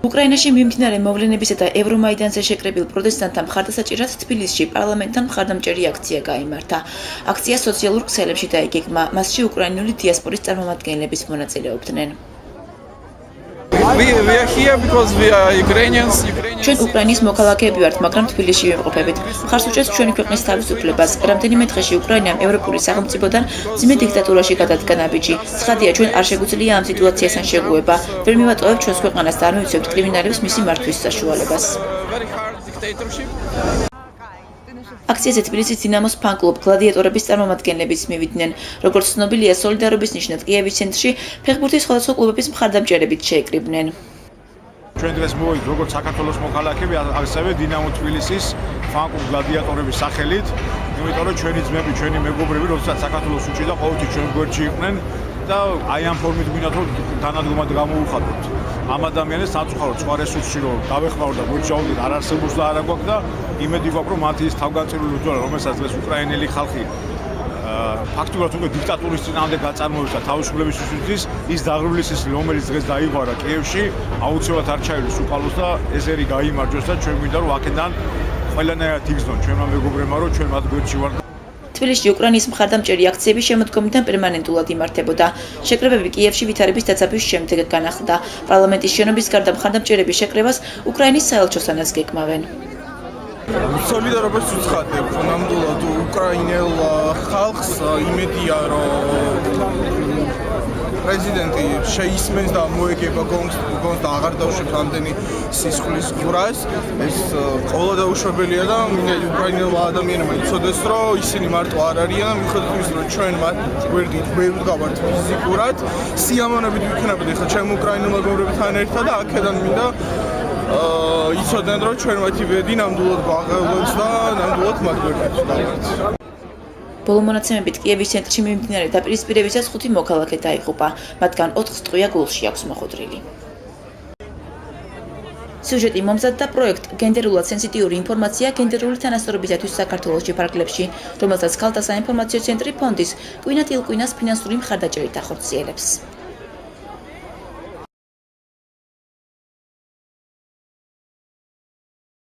უკრაინაში მიმდინარე მოვლენებისა და ევრომაიდანზე შეკრებილ პროტესტანტთა მხარდასაჭერად თბილისში პარლამენტთან მხარდამჭერი აქცია გაიმართა. აქცია სოციალურ ქსელებში დაიგეგმა, მასში უკრაინული დიასპორის წარმომადგენლების მონაწილეობდნენ. ჩვენ უკრაინის მოქალაქეები ვართ, მაგრამ თბილისში ვიმყოფებით. მხარს უჭერს ჩვენი ქვეყნის თავისუფლებას. რამდენიმე დღეში უკრაინამ ევროპული სახელმწიფოდან მძიმე დიქტატურაში გადადგა ნაბიჯი. ცხადია, ჩვენ არ შეგვიძლია ამ სიტუაციასთან შეგუება. ვერ მივატოვებთ ჩვენს ქვეყანას და არ მივცემთ კრიმინალებს მისი მართვის საშუალებას. აქციაზე თბილისის დინამოს ფან-კლუბ გლადიატორების წარმომადგენლებიც მივიდნენ. როგორც ცნობილია, სოლიდარობის ნიშნად კიევის ცენტრში ფეხბურთის სხვადასხვა კლუბების მხარდამჭერებით შეეკრიბნენ. ჩვენ დღეს მოვიდით როგორც საქართველოს მოქალაქეები, ასევე დინამო თბილისის ფან-კლუბ გლადიატორების სახელით, იმიტომ რომ ჩვენი ძმები, ჩვენი მეგობრები, როდესაც საქართველოს უჭირდა, ყოველთვის ჩვენ გვერდში იყვნენ და აი ამ ფორმით გვინდათ რომ თანადგომად გამოვუხატოთ. ამ ადამიანებს საწუხაროდ სხვა რესურსში რომ დავეხმაროთ და გვერდში ავდეთ არ არსებობს და არ აგვაქვს და იმედი გვაქვს რომ მათი ის თავგანწირული ბრძოლა, რომელსაც დღეს უკრაინელი ხალხი ფაქტობრივად უკვე დიქტატურის წინააღმდეგ გაწარმოებს და თავისუფლებისთვის ის დაღრივლისის რომელიც დღეს დაიღვარა კიევში, აუცილებლად არ ჩაიროს უკალოს და ეზერი გაიმარჯვოს და ჩვენ გვინდა რომ აქედან ყველანაირად იგრძნონ ჩვენმა მეგობრებმა რომ ჩვენ მათ გვერდში ვართ. თბილისში უკრაინის მხარდამჭერი აქციები შემოდგომიდან პერმანენტულად იმართებოდა. შეკრებები კიევში ვითარების დაწესების შემდეგ განახლდა. პარლამენტის შენობის გარდა მხარდამჭერების შეკრებას უკრაინის საელჩოსანაც გეკმავენ. სოლიდარობას უცხადებ, ნამდვილად უკრაინელ ხალხს იმედია, რომ პრეზიდენტი შეისმენს და მოეგება გონს და აღარ დავშვებს ამდენი სისხლის ღვრას. ეს ყოველ დაუშვებელია და მინდა უკრაინელ ადამიანებმა იცოდეს, რომ ისინი მარტო არ არიან და მიუხედავად იმისა, რომ ჩვენ მათ გვერდით ვერ ვდგავართ ფიზიკურად, სიამოვნებით ვიქნებით ახლა ჩემ უკრაინელ მეგობრებთან ერთად და აქედან მინდა იცოდნენ რომ ჩვენ მათი ვედი ნამდვილად გვაღელვებს და ნამდვილად მათ გვერდით ვდგავართ. ბოლო მონაცემებით კიევის ცენტრში მიმდინარე დაპირისპირებისას 5 მოქალაქე დაიღუპა, მათგან 4 ტყვია გულში აქვს მოხდრილი. სიუჟეტი მომზადდა პროექტ გენდერულად სენსიტიური ინფორმაცია გენდერული თანასწორობისათვის საქართველოში ფარგლებში, რომელსაც ქალთა საინფორმაციო ცენტრი ფონდის კვინა ტილკვინას ფინანსური მხარდაჭერით ახორციელებს.